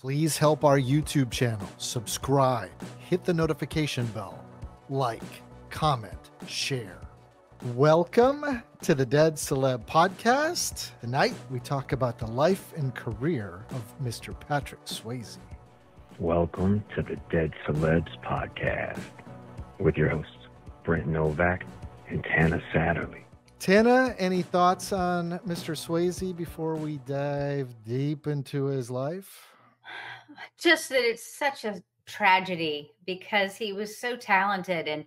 Please help our YouTube channel, subscribe, hit the notification bell, like, comment, share. Welcome to the Dead-Celebs podcast. Tonight, we talk about the life and career of Mr. Patrick Swayze. Welcome to the Dead-Celebs podcast with your hosts, Brent Novak and Tana Satterley. Tana, any thoughts on Mr. Swayze before we dive deep into his life? Just that it's such a tragedy because he was so talented and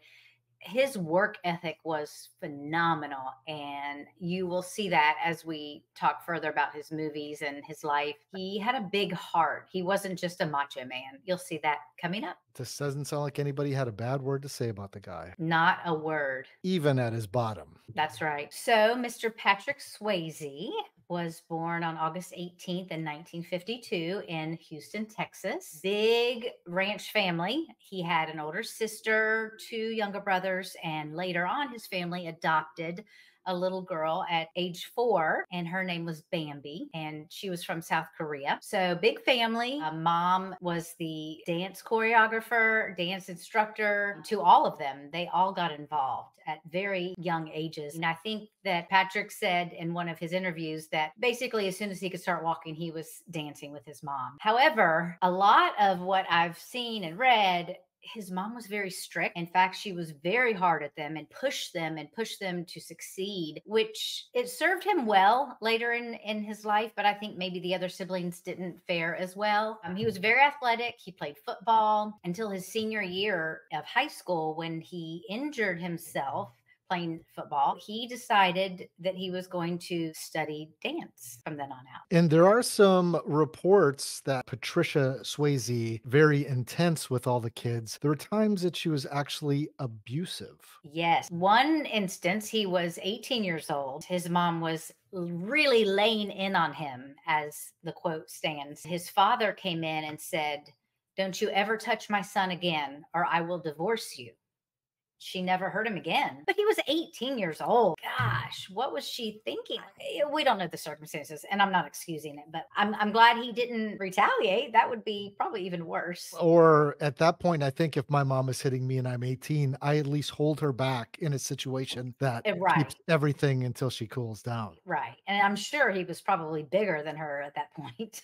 his work ethic was phenomenal. And you will see that as we talk further about his movies and his life. He had a big heart. He wasn't just a macho man. You'll see that coming up. This doesn't sound like anybody had a bad word to say about the guy. Not a word. Even at his bottom. That's right. So Mr. Patrick Swayze was born on August 18th in 1952 in Houston, Texas. Big ranch family. He had an older sister, two younger brothers, and later on his family adopted a little girl at age 4, and her name was Bambi, and she was from South Korea. So big family. Mom was the dance choreographer, dance instructor to all of them. They all got involved at very young ages. And I think that Patrick said in one of his interviews that basically as soon as he could start walking, he was dancing with his mom. However, a lot of what I've seen and read, his mom was very strict. In fact, she was very hard at them and pushed them to succeed, which it served him well later in his life. But I think maybe the other siblings didn't fare as well. He was very athletic. He played football until his senior year of high school when he injured himself playing football. He decided that he was going to study dance from then on out. And there are some reports that Patricia Swayze, very intense with all the kids. There were times that she was actually abusive. Yes. One instance, he was 18 years old. His mom was really laying in on him, as the quote stands. His father came in and said, "Don't you ever touch my son again, or I will divorce you." She never heard him again. But he was 18 years old. Gosh, what was she thinking? We don't know the circumstances, and I'm not excusing it, but I'm glad he didn't retaliate. That would be probably even worse. Or at that point, I think if my mom is hitting me and I'm 18, I at least hold her back in a situation that keeps everything until she cools down. Right. And I'm sure he was probably bigger than her at that point.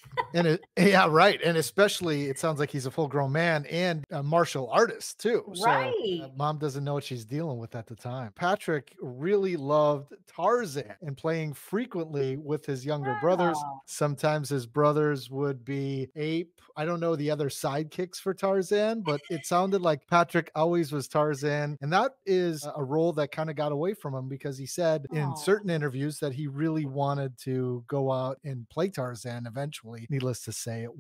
Yeah, right. And especially, it sounds like he's a full-grown man and a martial artist too. Right. So mom doesn't know what she's dealing with at the time. Patrick really loved Tarzan and playing frequently with his younger brothers. Sometimes his brothers would be Ape. I don't know the other sidekicks for Tarzan, but it sounded like Patrick always was Tarzan. And that is a role that kind of got away from him because he said in certain interviews that he really wanted to go out and play Tarzan eventually. Needless to say, it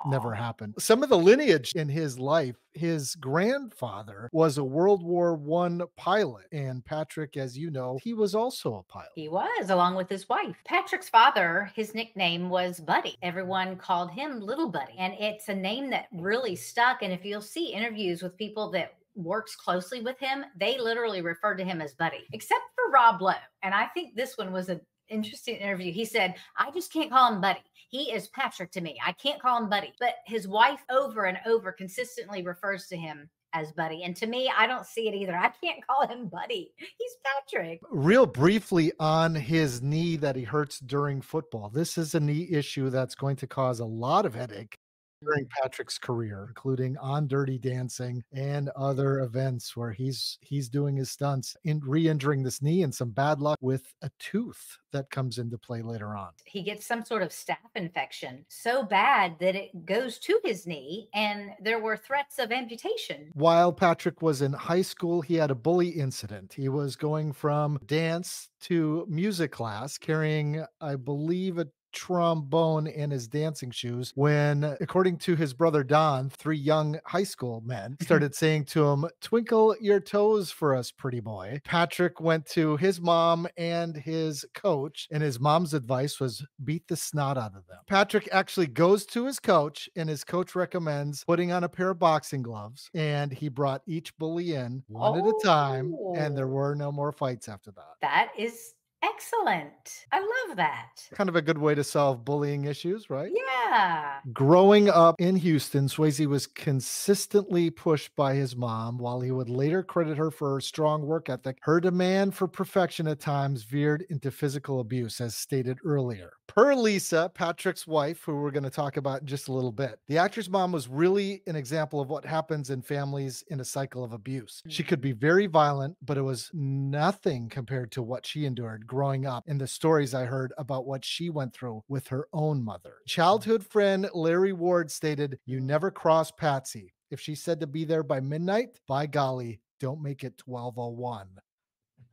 never happened. Some of the lineage in his life, his grandfather was a World War I pilot. And Patrick, as you know, he was also a pilot. He was, along with his wife. Patrick's father, his nickname was Buddy. Everyone called him Little Buddy. And it's a name that really stuck. And if you'll see interviews with people that works closely with him, they literally referred to him as Buddy, except for Rob Lowe. And I think this one was an interesting interview. He said, "I just can't call him Buddy. He is Patrick to me. I can't call him Buddy." But his wife over and over consistently refers to him as Buddy. And to me, I don't see it either. I can't call him Buddy. He's Patrick. Real briefly on his knee that he hurts during football. This is a knee issue that's going to cause a lot of headache during Patrick's career, including on Dirty Dancing and other events where he's doing his stunts in re-injuring this knee, and some bad luck with a tooth that comes into play later on. He gets some sort of staph infection so bad that it goes to his knee, and there were threats of amputation. While Patrick was in high school, he had a bully incident. He was going from dance to music class carrying, I believe, a trombone in his dancing shoes when, according to his brother Don, 3 young high school men started saying to him, "Twinkle your toes for us, pretty boy." Patrick went to his mom and his coach, and his mom's advice was beat the snot out of them. Patrick actually goes to his coach, and his coach recommends putting on a pair of boxing gloves, and he brought each bully in one at a time, and there were no more fights after that. That is Excellent. I love that. Kind of a good way to solve bullying issues, right? Yeah. Growing up in Houston, Swayze was consistently pushed by his mom. While he would later credit her for her strong work ethic, her demand for perfection at times veered into physical abuse, as stated earlier. Per Lisa, Patrick's wife, who we're going to talk about in just a little bit, the actor's mom was really an example of what happens in families in a cycle of abuse. She could be very violent, but it was nothing compared to what she endured growing up and the stories I heard about what she went through with her own mother. Childhood friend Larry Ward stated, "You never cross Patsy. If she said to be there by midnight, by golly, don't make it 12:01."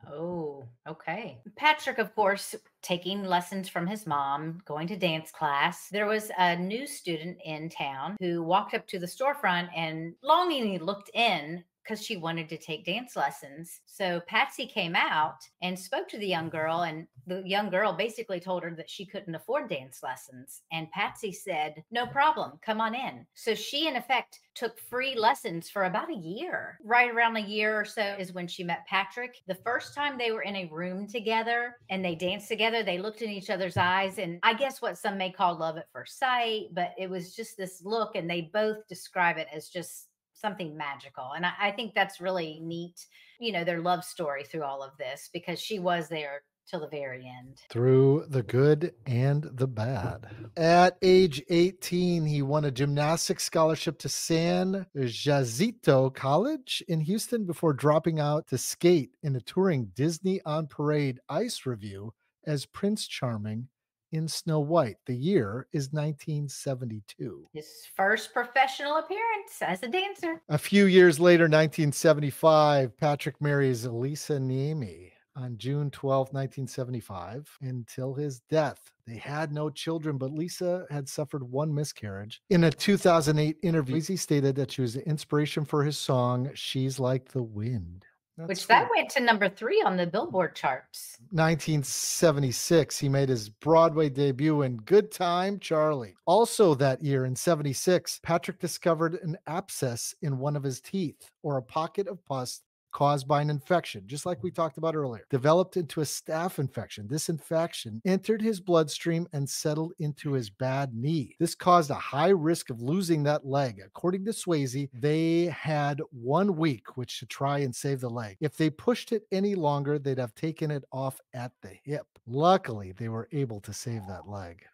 Oh, okay. Patrick, of course, taking lessons from his mom, going to dance class. There was a new student in town who walked up to the storefront and longingly looked in because she wanted to take dance lessons. So Patsy came out and spoke to the young girl, and the young girl basically told her that she couldn't afford dance lessons. And Patsy said, "No problem, come on in." So she, in effect, took free lessons for about a year. Right around a year or so is when she met Patrick. The first time they were in a room together and they danced together, they looked in each other's eyes. And I guess what some may call love at first sight, but it was just this look, and they both describe it as just something magical. And I think that's really neat, their love story through all of this, because she was there till the very end. Through the good and the bad. At age 18, he won a gymnastics scholarship to San Jacinto College in Houston before dropping out to skate in a touring Disney on Parade ice review as Prince Charming in Snow White. The year is 1972. His first professional appearance as a dancer. A few years later, 1975, Patrick marries Lisa Niemi on June 12th, 1975, until his death. They had no children, but Lisa had suffered one miscarriage. In a 2008 interview, he stated that she was the inspiration for his song, She's Like the Wind. Which that went to number 3 on the Billboard charts. 1976, he made his Broadway debut in Good Time, Charlie. Also that year in 76, Patrick discovered an abscess in one of his teeth, or a pocket of pus caused by an infection, just like we talked about earlier, developed into a staph infection. This infection entered his bloodstream and settled into his bad knee. This caused a high risk of losing that leg. According to Swayze, they had 1 week which to try and save the leg. If they pushed it any longer, they'd have taken it off at the hip. Luckily, they were able to save that leg.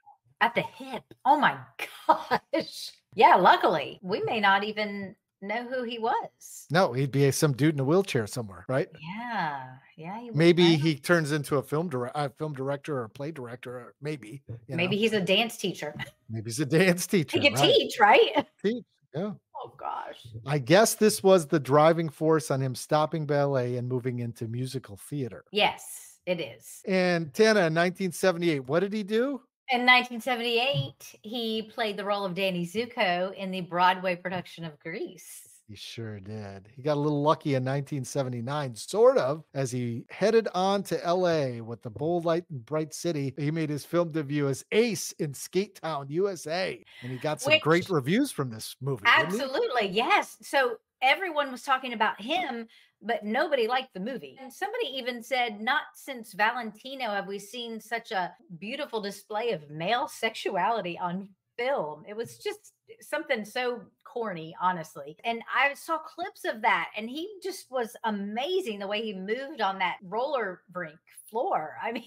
At the hip. Oh my gosh. Yeah, luckily. We may not even know who he was. No, he'd be some dude in a wheelchair somewhere, right? Yeah. Maybe he turns into a film director or a play director, or maybe. Maybe he's a dance teacher. Maybe he's a dance teacher. He could teach, right? Teach, yeah. Oh gosh. I guess this was the driving force on him stopping ballet and moving into musical theater. Yes, it is. And Tana, in 1978, what did he do? In 1978, he played the role of Danny Zuko in the Broadway production of Grease. He sure did. He got a little lucky in 1979, sort of, as he headed on to LA with the bold light and bright city. He made his film debut as Ace in Skate Town, USA. And he got some great reviews from this movie. Absolutely, yes. So everyone was talking about him, but nobody liked the movie. And somebody even said, not since Valentino have we seen such a beautiful display of male sexuality on film. It was just something so corny, honestly. And I saw clips of that, and he just was amazing the way he moved on that roller rink floor. I mean,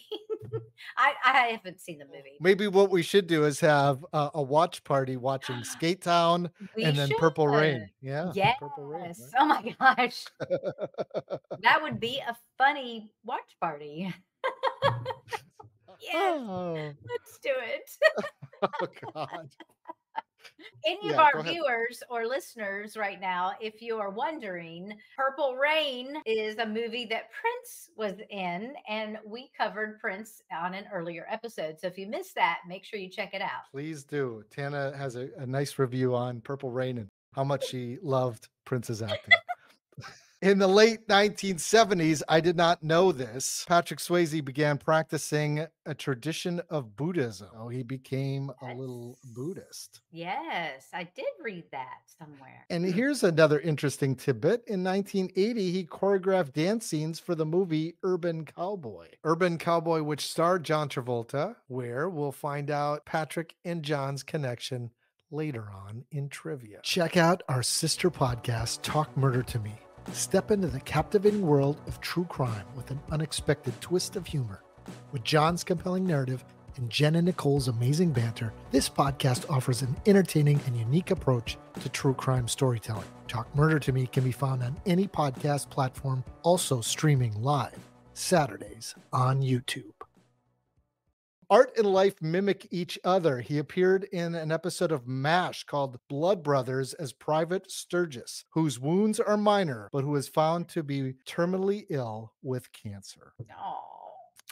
I haven't seen the movie. Maybe what we should do is have a watch party watching Skate Town and then Purple Rain. Yeah. Yes. Purple Rain, right? Oh my gosh. That would be a funny watch party. Yes. Let's do it. Oh God. Any of our viewers or listeners right now, if you are wondering, Purple Rain is a movie that Prince was in, and we covered Prince on an earlier episode. So if you missed that, make sure you check it out. Please do. Tana has a nice review on Purple Rain and how much she loved Prince's acting. In the late 1970s, I did not know this, Patrick Swayze began practicing a tradition of Buddhism. Oh, he became a little Buddhist. Yes, I did read that somewhere. And here's another interesting tidbit. In 1980, he choreographed dance scenes for the movie Urban Cowboy. Urban Cowboy, which starred John Travolta, where we'll find out Patrick and John's connection later on in trivia. Check out our sister podcast, Talk Murder to Me. Step into the captivating world of true crime with an unexpected twist of humor. With John's compelling narrative and Jen and Nicole's amazing banter, this podcast offers an entertaining and unique approach to true crime storytelling. Talk Murder to Me can be found on any podcast platform, also streaming live Saturdays on YouTube. Art and life mimic each other. He appeared in an episode of MASH called Blood Brothers as Private Sturgis, whose wounds are minor, but who is found to be terminally ill with cancer. Oh,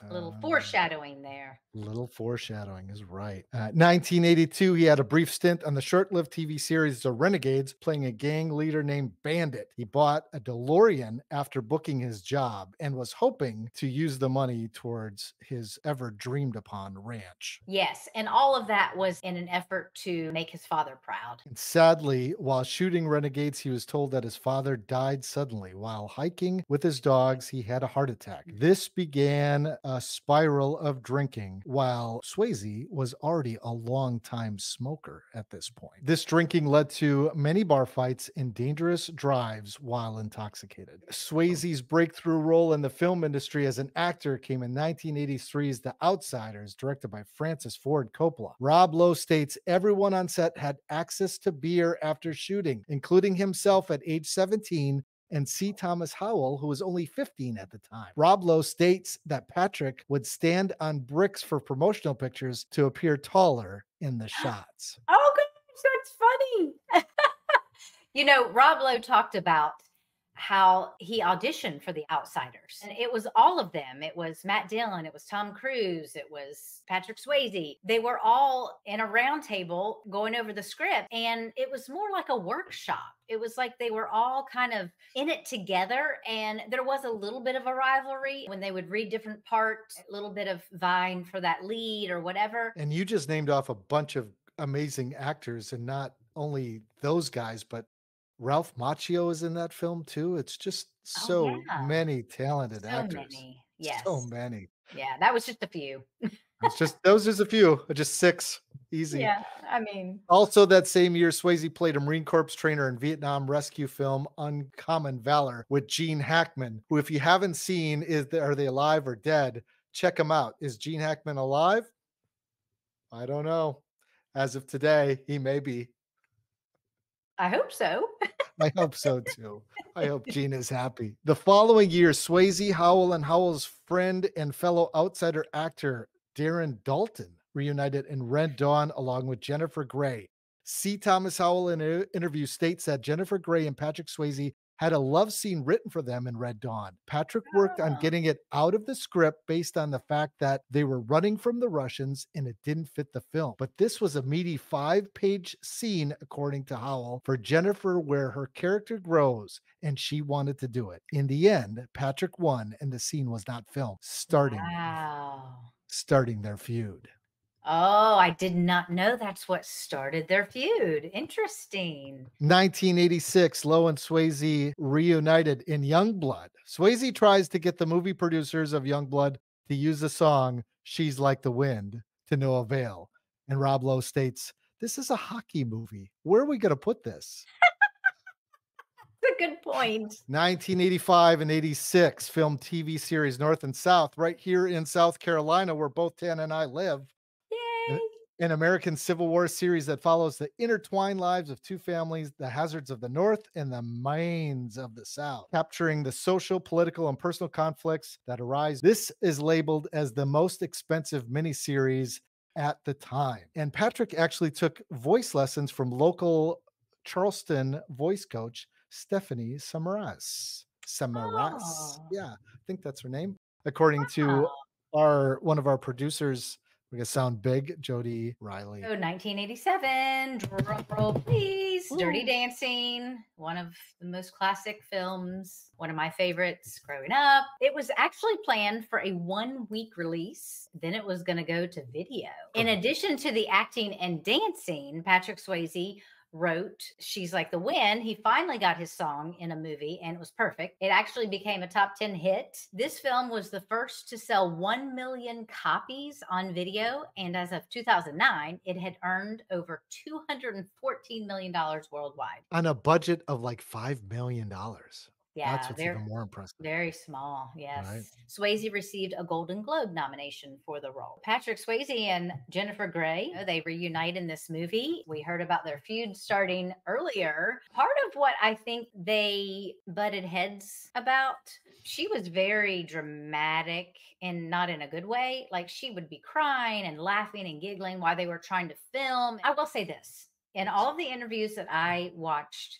a little foreshadowing there. Little foreshadowing is right. 1982, he had a brief stint on the short-lived TV series The Renegades, playing a gang leader named Bandit. He bought a DeLorean after booking his job and was hoping to use the money towards his ever-dreamed-upon ranch. Yes, and all of that was in an effort to make his father proud. And sadly, while shooting Renegades, he was told that his father died suddenly. While hiking with his dogs, he had a heart attack. This began a spiral of drinking, while Swayze was already a long-time smoker at this point. This drinking led to many bar fights and dangerous drives while intoxicated. Swayze's breakthrough role in the film industry as an actor came in 1983's The Outsiders, directed by Francis Ford Coppola. Rob Lowe states everyone on set had access to beer after shooting, including himself at age 17 and C. Thomas Howell, who was only 15 at the time. Rob Lowe states that Patrick would stand on bricks for promotional pictures to appear taller in the shots. Oh, gosh, that's funny. You know, Rob Lowe talked about how he auditioned for The Outsiders. And it was all of them. It was Matt Dillon, it was Tom Cruise, it was Patrick Swayze. They were all in a round table going over the script, and it was more like a workshop. It was like they were all kind of in it together, and there was a little bit of a rivalry when they would read different parts, a little bit of vying for that lead or whatever. And you just named off a bunch of amazing actors, and not only those guys, but Ralph Macchio is in that film too. It's just so many talented actors. Many. Yes. So many. Yeah, that was just a few. It's just those is a few, just 6. Easy. Yeah, I mean. Also that same year, Swayze played a Marine Corps trainer in Vietnam rescue film Uncommon Valor with Gene Hackman, who, if you haven't seen, are they alive or dead? Check them out. Is Gene Hackman alive? I don't know. As of today, he may be. I hope so. I hope so too. I hope Gene is happy. The following year, Swayze, Howell, and Howell's friend and fellow outsider actor Darren Dalton reunited in Red Dawn along with Jennifer Grey. C. Thomas Howell in an interview states that Jennifer Grey and Patrick Swayze had a love scene written for them in Red Dawn. Patrick worked on getting it out of the script based on the fact that they were running from the Russians and it didn't fit the film. But this was a meaty 5-page scene, according to Howell, for Jennifer, where her character grows, and she wanted to do it. In the end, Patrick won and the scene was not filmed, starting their feud. Oh, I did not know that's what started their feud. Interesting. 1986, Lowe and Swayze reunited in Youngblood. Swayze tries to get the movie producers of Youngblood to use the song She's Like the Wind to no avail. And Rob Lowe states, this is a hockey movie. Where are we going to put this? That's a good point. 1985 and 86, film TV series North and South, right here in South Carolina, where both Tan and I live. Yay. An American Civil War series that follows the intertwined lives of two families, the hazards of the North and the mains of the South, capturing the social, political, and personal conflicts that arise. This is labeled as the most expensive miniseries at the time. And Patrick actually took voice lessons from local Charleston voice coach Stephanie Samaras. Yeah, I think that's her name. According to one of our producers, We're going to sound big. Jody Riley. So 1987, drum roll please. Woo. Dirty Dancing, one of the most classic films, one of my favorites growing up. It was actually planned for a 1-week release. Then it was going to go to video. In addition to the acting and dancing, Patrick Swayze wrote She's Like the Wind. He finally got his song in a movie and it was perfect. It actually became a top 10 hit. This film was the first to sell 1 million copies on video. And as of 2009, it had earned over $214 million worldwide. On a budget of like $5 million. Yeah, that's what's even more impressive. Very small, yes. Right. Swayze received a Golden Globe nomination for the role. Patrick Swayze and Jennifer Grey, they reunite in this movie. We heard about their feud starting earlier. Part of what I think they butted heads about, she was very dramatic and not in a good way. Like she would be crying and laughing and giggling while they were trying to film. I will say this, in all of the interviews that I watched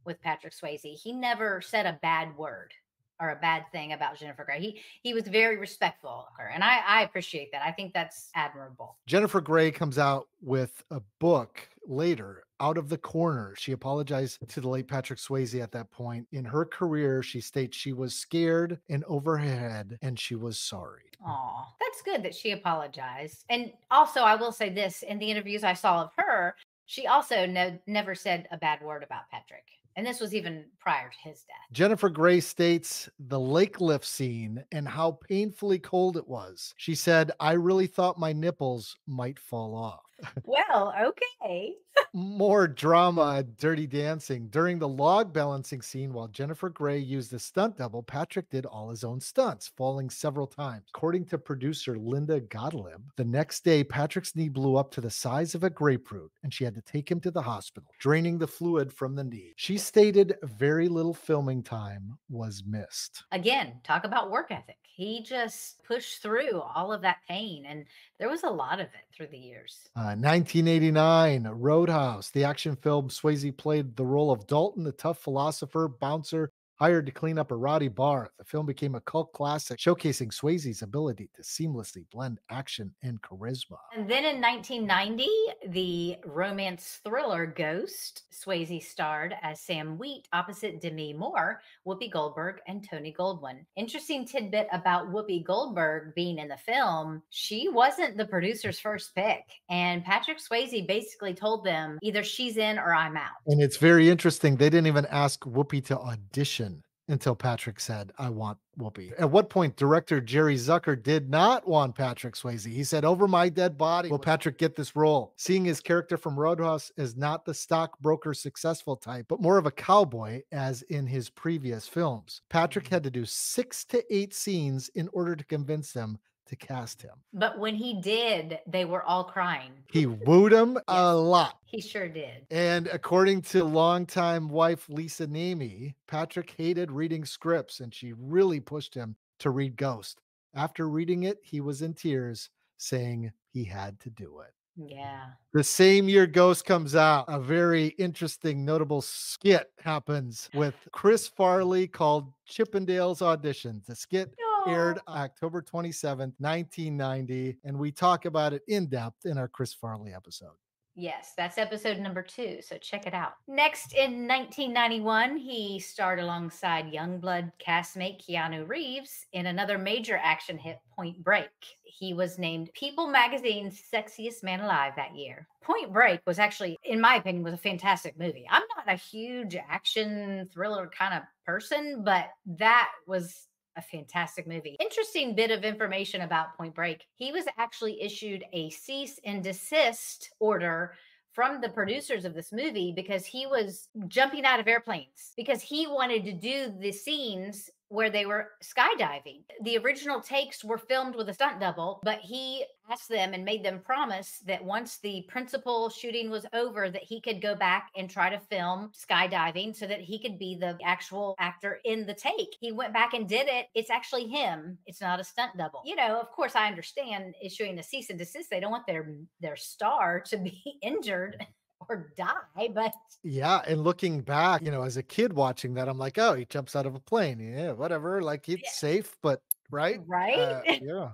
with Patrick Swayze, he never said a bad word or a bad thing about Jennifer Grey. He was very respectful of her, and I appreciate that. I think that's admirable. Jennifer Grey comes out with a book later, Out of the Corner. She apologized to the late Patrick Swayze at that point. In her career, she states she was scared and over her head, and she was sorry. Aw, that's good that she apologized. And also, I will say this, in the interviews I saw of her, she also never said a bad word about Patrick. And this was even prior to his death. Jennifer Grey states the lake lift scene and how painfully cold it was. She said, I really thought my nipples might fall off. Well, okay. More drama at Dirty Dancing. During the log balancing scene, while Jennifer Grey used the stunt double, Patrick did all his own stunts, falling several times. According to producer Linda Gottlieb, the next day, Patrick's knee blew up to the size of a grapefruit, and she had to take him to the hospital, draining the fluid from the knee. She stated very little filming time was missed. Again, talk about work ethic. He just pushed through all of that pain, and there was a lot of it through the years. 1989, Roadhouse, the action film. Swayze played the role of Dalton, the tough philosopher bouncer hired to clean up a rowdy bar. The film became a cult classic, showcasing Swayze's ability to seamlessly blend action and charisma. And then in 1990, the romance thriller Ghost, Swayze starred as Sam Wheat opposite Demi Moore, Whoopi Goldberg, and Tony Goldwyn. Interesting tidbit about Whoopi Goldberg being in the film, she wasn't the producer's first pick. And Patrick Swayze basically told them, either she's in or I'm out. And it's very interesting. They didn't even ask Whoopi to audition until Patrick said, I want Whoopi. At what point, director Jerry Zucker did not want Patrick Swayze. He said, over my dead body, will Patrick get this role? Seeing his character from Roadhouse as not the stockbroker successful type, but more of a cowboy, as in his previous films. Patrick had to do 6 to 8 scenes in order to convince them to cast him. But when he did, they were all crying. He wooed him a lot. He sure did. And according to longtime wife Lisa Niemi, Patrick hated reading scripts and she really pushed him to read Ghost. After reading it, he was in tears, saying he had to do it. Yeah. The same year Ghost comes out, a very interesting, notable skit happens with Chris Farley called Chippendales Auditions. The skit aired October 27th, 1990, and we talk about it in depth in our Chris Farley episode. Yes, that's episode number 2, so check it out. Next, in 1991, he starred alongside Youngblood castmate Keanu Reeves in another major action hit, Point Break. He was named People Magazine's Sexiest Man Alive that year. Point Break was actually, in my opinion, was a fantastic movie. I'm not a huge action thriller kind of person, but that was a fantastic movie. Interesting bit of information about Point Break. He was actually issued a cease and desist order from the producers of this movie because he was jumping out of airplanes because he wanted to do the scenes where they were skydiving. The original takes were filmed with a stunt double, but he asked them and made them promise that once the principal shooting was over, that he could go back and try to film skydiving so that he could be the actual actor in the take. He went back and did it. It's actually him. It's not a stunt double. You know, of course, I understand issuing a cease and desist. They don't want their star to be injured or die, but yeah. And looking back, you know, as a kid watching that, I'm like, oh, he jumps out of a plane. Yeah, whatever. Like it's safe, but right. Right. Yeah.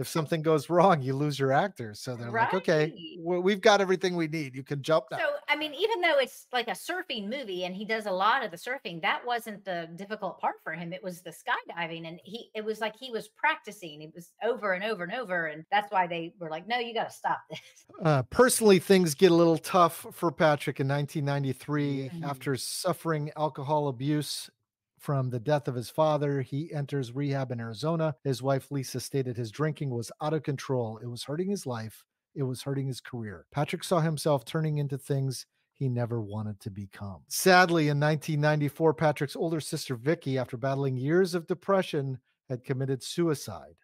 if something goes wrong, you lose your actors. So they're like, okay, we've got everything we need. You can jump now. So, I mean, even though it's like a surfing movie and he does a lot of the surfing, that wasn't the difficult part for him. It was the skydiving. And it was like he was practicing. It was over and over and over. And that's why they were like, no, you got to stop this. Personally, things get a little tough for Patrick in 1993. After suffering alcohol abuse from the death of his father, he enters rehab in Arizona. His wife, Lisa, stated his drinking was out of control. It was hurting his life. It was hurting his career. Patrick saw himself turning into things he never wanted to become. Sadly, in 1994, Patrick's older sister, Vicky, after battling years of depression, had committed suicide.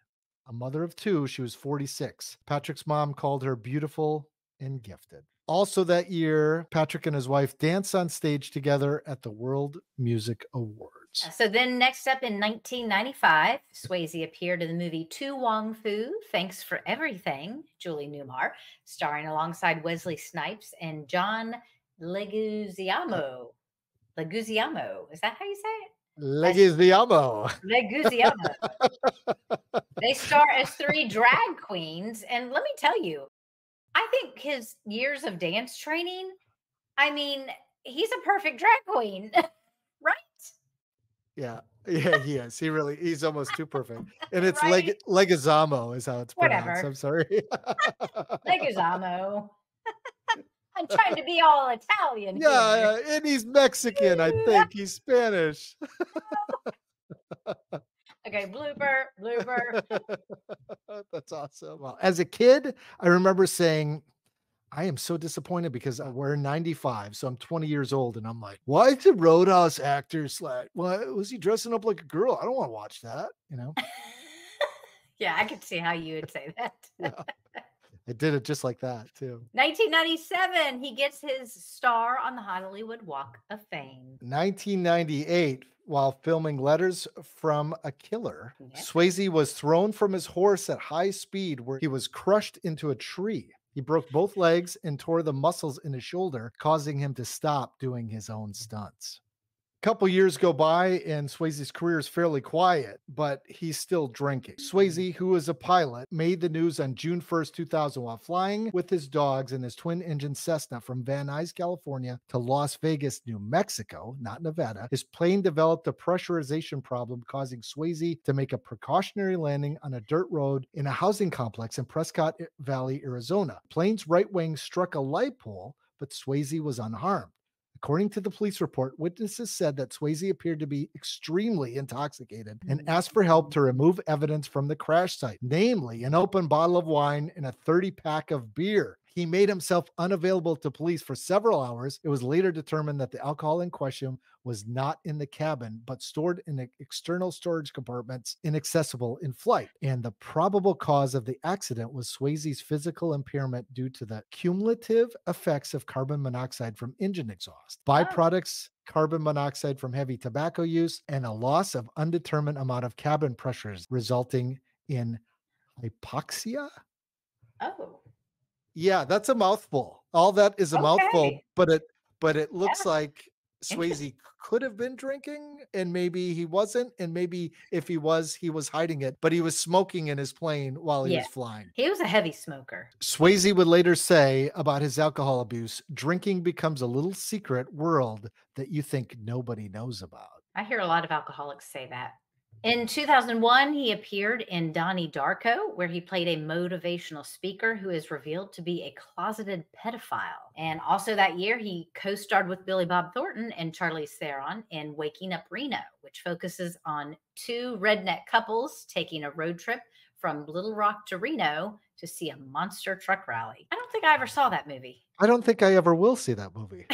A mother of two, she was 46. Patrick's mom called her beautiful and gifted. Also that year, Patrick and his wife danced on stage together at the World Music Awards. So then next up in 1995, Swayze appeared in the movie To Wong Foo, Thanks for Everything, Julie Newmar, starring alongside Wesley Snipes and John Leguizamo. Leguizamo, is that how you say it? Leguizamo. They star as three drag queens. And let me tell you, I think his years of dance training, I mean, he's a perfect drag queen, right? Yeah, he is. He's almost too perfect. And it's Leguizamo is how it's pronounced. Whatever. I'm sorry. Leguizamo. I'm trying to be all Italian. Yeah, and he's Mexican, I think. He's Spanish. Okay, blooper. That's awesome. Well, as a kid, I remember saying, I am so disappointed because we're 95, so I'm 20 years old, and I'm like, why is the Roadhouse actor why was he dressing up like a girl? I don't want to watch that, you know? Yeah, I could see how you would say that. Yeah. I did it just like that, too. 1997, he gets his star on the Hollywood Walk of Fame. 1998, while filming Letters from a Killer, Swayze was thrown from his horse at high speed where he was crushed into a tree. He broke both legs and tore the muscles in his shoulder, causing him to stop doing his own stunts. A couple years go by and Swayze's career is fairly quiet, but he's still drinking. Swayze, who is a pilot, made the news on June 1st, 2000 while flying with his dogs in his twin-engine Cessna from Van Nuys, California to Las Vegas, New Mexico, not Nevada. His plane developed a pressurization problem, causing Swayze to make a precautionary landing on a dirt road in a housing complex in Prescott Valley, Arizona. Plane's right wing struck a light pole, but Swayze was unharmed. According to the police report, witnesses said that Swayze appeared to be extremely intoxicated and asked for help to remove evidence from the crash site, namely an open bottle of wine and a 30-pack of beer. He made himself unavailable to police for several hours. It was later determined that the alcohol in question was not in the cabin, but stored in the external storage compartments inaccessible in flight. And the probable cause of the accident was Swayze's physical impairment due to the cumulative effects of carbon monoxide from engine exhaust, byproducts, carbon monoxide from heavy tobacco use, and a loss of undetermined amount of cabin pressures, resulting in hypoxia. Oh. Yeah, that's a mouthful. All that is a mouthful, but it looks like Swayze could have been drinking and maybe he wasn't. And maybe if he was hiding it, but he was smoking in his plane while he was flying. He was a heavy smoker. Swayze would later say about his alcohol abuse, drinking becomes a little secret world that you think nobody knows about. I hear a lot of alcoholics say that. In 2001, he appeared in Donnie Darko, where he played a motivational speaker who is revealed to be a closeted pedophile. And also that year, he co-starred with Billy Bob Thornton and Charlize Theron in Waking Up Reno, which focuses on two redneck couples taking a road trip from Little Rock to Reno to see a monster truck rally. I don't think I ever saw that movie. I don't think I ever will see that movie.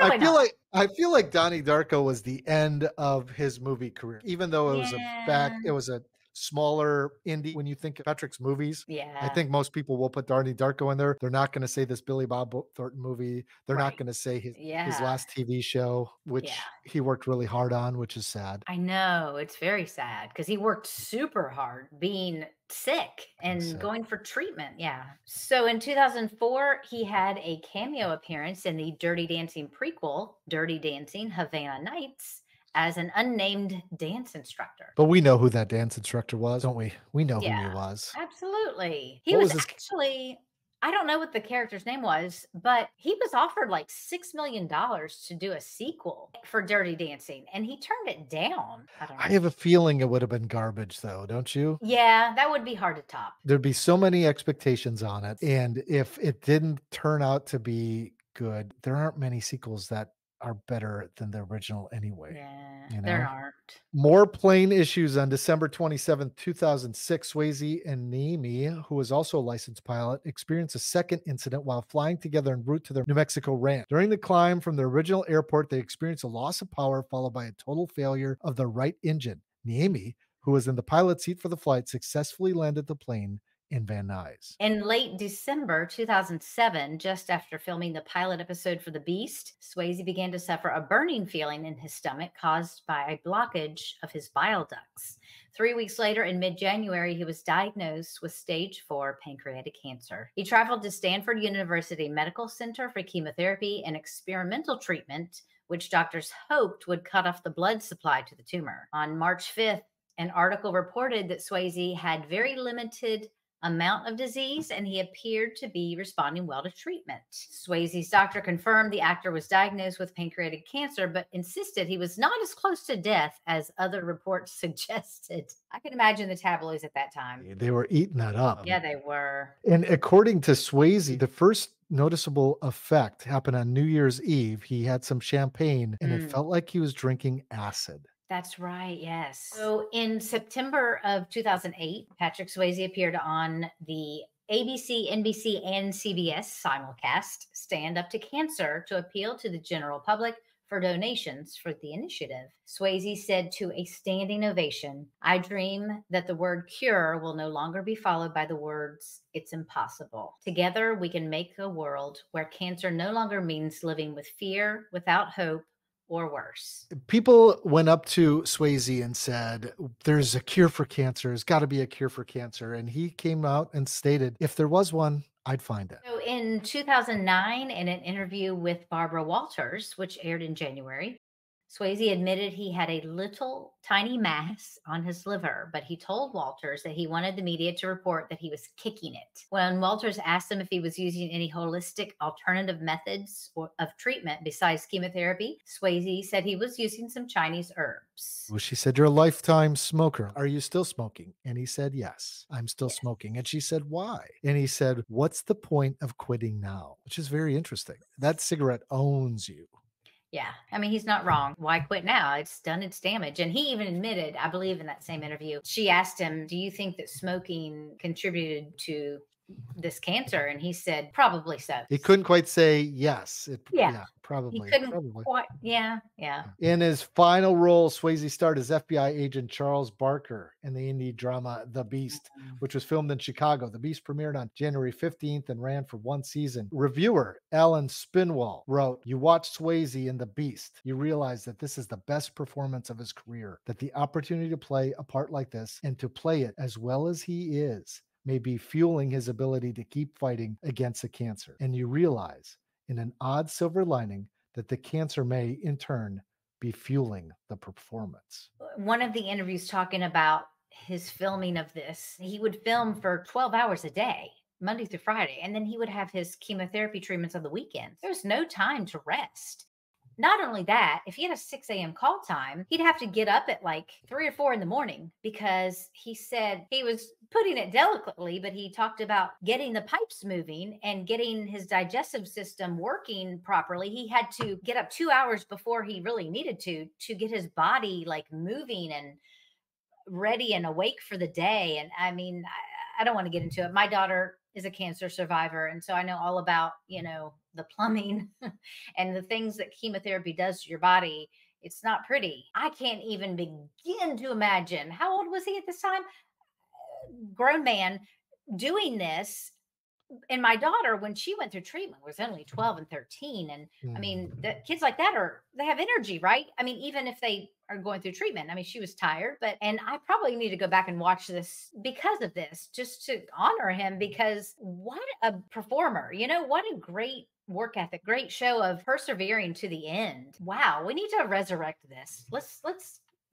Really I feel like Donnie Darko was the end of his movie career, even though it was a smaller indie. When you think of Patrick's movies, I think most people will put Donnie Darko in there. They're not going to say this Billy Bob Thornton movie. They're not going to say his last TV show, which he worked really hard on, which is sad. I know, it's very sad because he worked super hard being sick and going for treatment. Yeah. So in 2004, he had a cameo appearance in the Dirty Dancing prequel, Dirty Dancing Havana Nights, as an unnamed dance instructor. But we know who that dance instructor was, don't we? We know who he Yeah, was. absolutely. He What was was his- actually, I don't know what the character's name was, but he was offered like $6 million to do a sequel for Dirty Dancing, and he turned it down. I don't know. I have a feeling it would have been garbage, though, don't you? Yeah, that would be hard to top. There'd be so many expectations on it. And if it didn't turn out to be good, there aren't many sequels that are better than the original anyway. Yeah, You there know? aren't. More plane issues on December 27th, 2006. Swayze and Niemi, who was also a licensed pilot, experienced a second incident while flying together en route to their New Mexico ranch. During the climb from the original airport, they experienced a loss of power followed by a total failure of the right engine. Niemi, who was in the pilot seat for the flight, successfully landed the plane in Van Nuys. In late December 2007, just after filming the pilot episode for The Beast, Swayze began to suffer a burning feeling in his stomach caused by a blockage of his bile ducts. 3 weeks later, in mid-January, he was diagnosed with stage 4 pancreatic cancer. He traveled to Stanford University Medical Center for chemotherapy and experimental treatment, which doctors hoped would cut off the blood supply to the tumor. On March 5th, an article reported that Swayze had very limited amount of disease and he appeared to be responding well to treatment. Swayze's doctor confirmed the actor was diagnosed with pancreatic cancer, but insisted he was not as close to death as other reports suggested. I can imagine the tabloids at that time. They were eating that up. Yeah, they were. And according to Swayze, the first noticeable effect happened on New Year's Eve. He had some champagne and it felt like he was drinking acid. That's right, yes. So in September of 2008, Patrick Swayze appeared on the ABC, NBC, and CBS simulcast Stand Up to Cancer to appeal to the general public for donations for the initiative. Swayze said to a standing ovation, "I dream that the word cure will no longer be followed by the words, it's impossible. Together, we can make a world where cancer no longer means living with fear, without hope, or worse." People went up to Swayze and said, there's a cure for cancer. There's got to be a cure for cancer. And he came out and stated, if there was one, I'd find it. So in 2009, in an interview with Barbara Walters, which aired in January, Swayze admitted he had a little tiny mass on his liver, but he told Walters that he wanted the media to report that he was kicking it. When Walters asked him if he was using any holistic alternative methods of treatment besides chemotherapy, Swayze said he was using some Chinese herbs. Well, she said, you're a lifetime smoker. Are you still smoking? And he said, yes, I'm still smoking. And she said, why? And he said, what's the point of quitting now? Which is very interesting. That cigarette owns you. Yeah. I mean, he's not wrong. Why quit now? It's done its damage. And he even admitted, I believe in that same interview, she asked him, do you think that smoking contributed to this cancer? And he said, probably so. He couldn't quite say yes. Probably. He couldn't quite. Yeah. In his final role, Swayze starred as FBI agent Charles Barker in the indie drama The Beast, which was filmed in Chicago. The Beast premiered on January 15th and ran for one season. Reviewer Alan Spinwall wrote, you watch Swayze in The Beast, you realize that this is the best performance of his career, that the opportunity to play a part like this and to play it as well as he is may be fueling his ability to keep fighting against the cancer. And you realize, in an odd silver lining, that the cancer may, in turn, be fueling the performance. One of the interviews talking about his filming of this, he would film for 12 hours a day, Monday through Friday, and then he would have his chemotherapy treatments on the weekends. There's no time to rest. Not only that, if he had a 6 a.m. call time, he'd have to get up at like 3 or 4 in the morning because he said, he was putting it delicately, but he talked about getting the pipes moving and getting his digestive system working properly. He had to get up 2 hours before he really needed to get his body like moving and ready and awake for the day. And I mean, I don't want to get into it. My daughter is a cancer survivor. And so I know all about, the plumbing and the things that chemotherapy does to your body. It's not pretty. I can't even begin to imagine. How old was he at this time? Grown man doing this And my daughter, when she went through treatment, was only 12 and 13. And I mean, the kids like that they have energy, right? I mean, even if they are going through treatment, I mean, she was tired, and I probably need to go back and watch this because of this, just to honor him, because what a performer, what a great work ethic, great show of persevering to the end. Wow. We need to resurrect this. Let's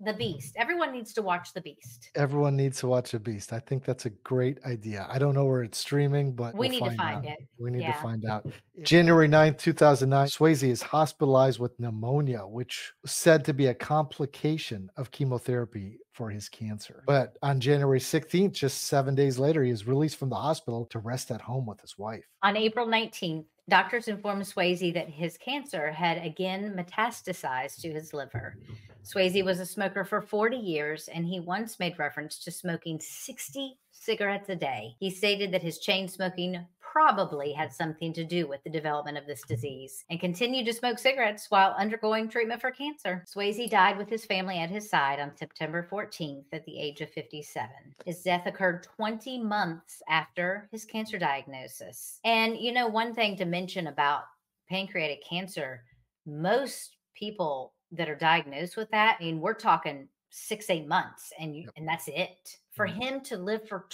The Beast. Everyone needs to watch The Beast. Everyone needs to watch The Beast. I think that's a great idea. I don't know where it's streaming, but we need to find it. We need to find out. January 9th, 2009, Swayze is hospitalized with pneumonia, which was said to be a complication of chemotherapy for his cancer. But on January 16th, just 7 days later, he is released from the hospital to rest at home with his wife. On April 19th, doctors informed Swayze that his cancer had again metastasized to his liver. Swayze was a smoker for 40 years, and he once made reference to smoking 60 cigarettes a day. He stated that his chain smoking probably had something to do with the development of this disease, and continued to smoke cigarettes while undergoing treatment for cancer. Swayze died with his family at his side on September 14th at the age of 57. His death occurred 20 months after his cancer diagnosis. And one thing to mention about pancreatic cancer, most people that are diagnosed with that, I mean, we're talking 6-8 months, and that's it. For him to live for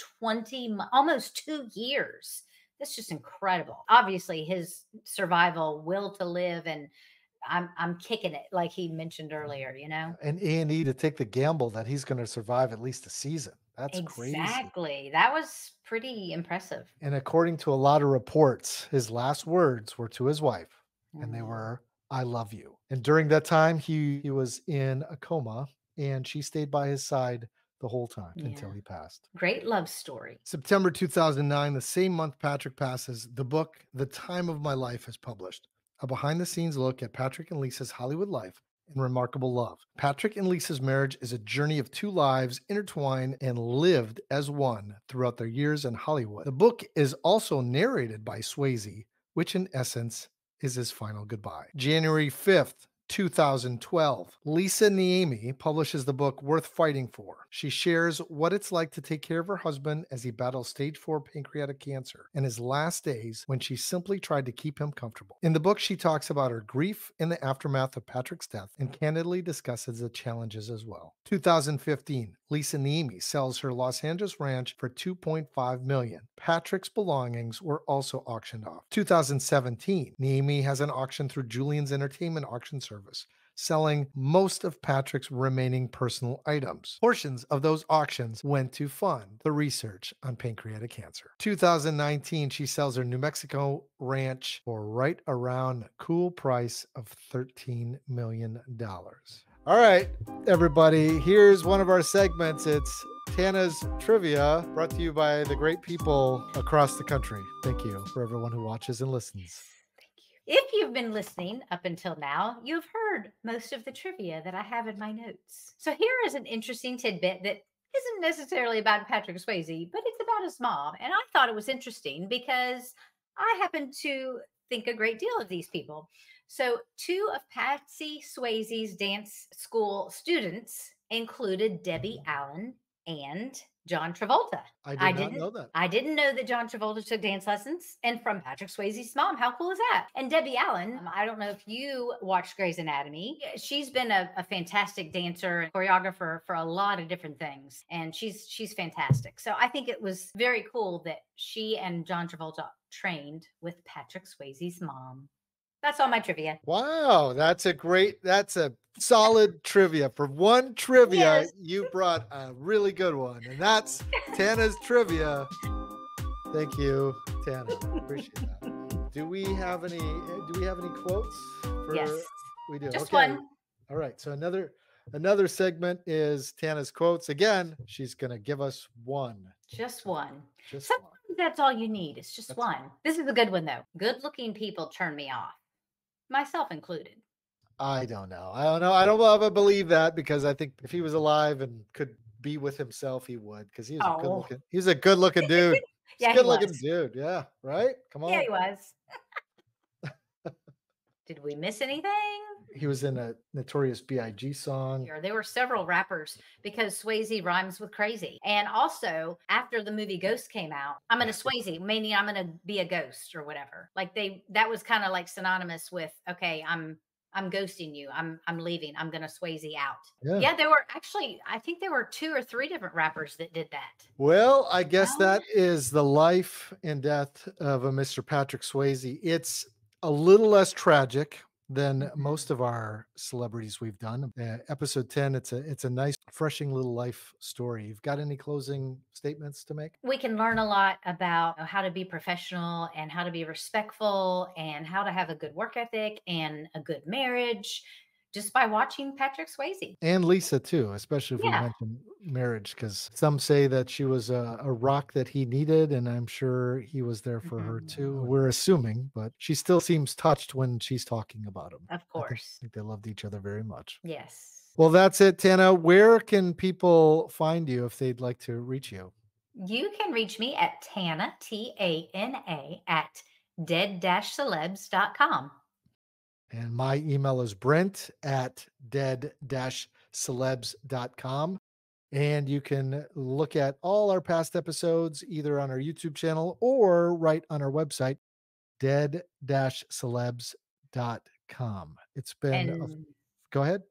almost 2 years, that's just incredible. Obviously, his survival, will to live, and I'm kicking it, like he mentioned earlier, And A&E to take the gamble that he's going to survive at least a season. That's crazy. Exactly. That was pretty impressive. And according to a lot of reports, his last words were to his wife, and they were, "I love you." And during that time, he was in a coma, and she stayed by his side the whole time until he passed. Great love story. September 2009, the same month Patrick passes, the book The Time of My Life is published. A behind-the-scenes look at Patrick and Lisa's Hollywood life and remarkable love. Patrick and Lisa's marriage is a journey of two lives intertwined and lived as one throughout their years in Hollywood. The book is also narrated by Swayze, which in essence is his final goodbye. January 5th, 2012, Lisa Niemi publishes the book Worth Fighting For. She shares what it's like to take care of her husband as he battles stage 4 pancreatic cancer and his last days when she simply tried to keep him comfortable. In the book, she talks about her grief in the aftermath of Patrick's death and candidly discusses the challenges as well. 2015, Lisa Niemi sells her Los Angeles ranch for $2.5 million. Patrick's belongings were also auctioned off. 2017, Niemi has an auction through Julian's Entertainment Auction Service, selling most of Patrick's remaining personal items. Portions of those auctions went to fund the research on pancreatic cancer. 2019, she sells her New Mexico ranch for right around a cool price of $13 million. All right, everybody, here's one of our segments. It's Tana's Trivia, brought to you by the great people across the country. Thank you for everyone who watches and listens. If you've been listening up until now, you've heard most of the trivia that I have in my notes. So here is an interesting tidbit that isn't necessarily about Patrick Swayze, but it's about his mom. And I thought it was interesting because I happen to think a great deal of these people. So 2 of Patsy Swayze's dance school students included Debbie Allen and John Travolta. I didn't know that. I didn't know that John Travolta took dance lessons, and from Patrick Swayze's mom. How cool is that? And Debbie Allen, I don't know if you watched Grey's Anatomy. She's been a fantastic dancer and choreographer for a lot of different things, and she's fantastic. So I think it was very cool that she and John Travolta trained with Patrick Swayze's mom. That's all my trivia. Wow, that's a solid trivia. For one trivia, you brought a really good one. And that's Tana's Trivia. Thank you, Tana. Appreciate that. Do we have any quotes? Yes. We do. Just one. All right. So another segment is Tana's quotes. Again, she's gonna give us one. Just one. Sometimes that's all you need. It's just one. This is a good one though. Good-looking people turn me off. Myself included. I don't know. I don't believe that, because I think if he was alive and could be with himself, he would, because he was a good looking dude. Yeah, good looking dude. Yeah. Right. Come on. Yeah, he was. Did we miss anything? He was in a Notorious B.I.G. song. There were several rappers because Swayze rhymes with crazy. And also, after the movie Ghost came out, I'm going to Swayze, meaning I'm going to be a ghost or whatever. Like that was kind of like synonymous with, okay, I'm ghosting you. I'm leaving. I'm going to Swayze out. Yeah, there were actually, I think there were 2 or 3 different rappers that did that. Well, I guess that is the life and death of a Mr. Patrick Swayze. It's a little less tragic than most of our celebrities we've done. Episode 10, it's a nice, refreshing little life story. You've got any closing statements to make? We can learn a lot about how to be professional and how to be respectful and how to have a good work ethic and a good marriage just by watching Patrick Swayze. And Lisa too, especially if we mention marriage, because some say that she was a rock that he needed, and I'm sure he was there for her too. We're assuming, but she still seems touched when she's talking about him. Of course. I think they loved each other very much. Yes. Well, that's it, Tana. Where can people find you if they'd like to reach you? You can reach me at Tana, Tana, at dead-celebs.com. And my email is Brent at dead-celebs.com. And you can look at all our past episodes either on our YouTube channel or right on our website, dead-celebs.com. It's been, go ahead.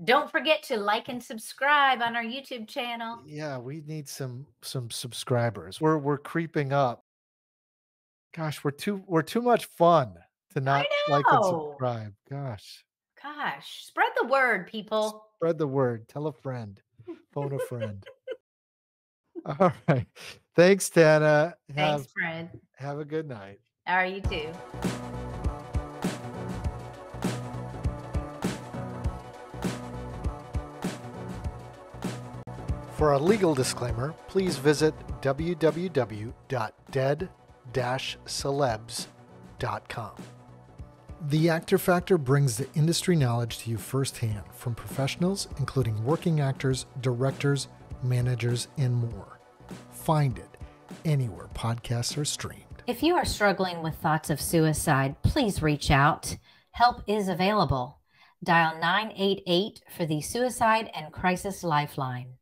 Don't forget to like and subscribe on our YouTube channel. Yeah, we need some subscribers. We're creeping up. Gosh, we're too much fun to not like and subscribe. Gosh, spread the word, people. Spread the word. Tell a friend. Phone a friend. All right. Thanks, Tana. Thanks, Fred. Have a good night. All right, you too. For a legal disclaimer, please visit www.dead-celebs.com. The Actor Factor brings the industry knowledge to you firsthand from professionals, including working actors, directors, managers, and more. Find it anywhere podcasts are streamed. If you are struggling with thoughts of suicide, please reach out. Help is available. Dial 988 for the Suicide and Crisis Lifeline.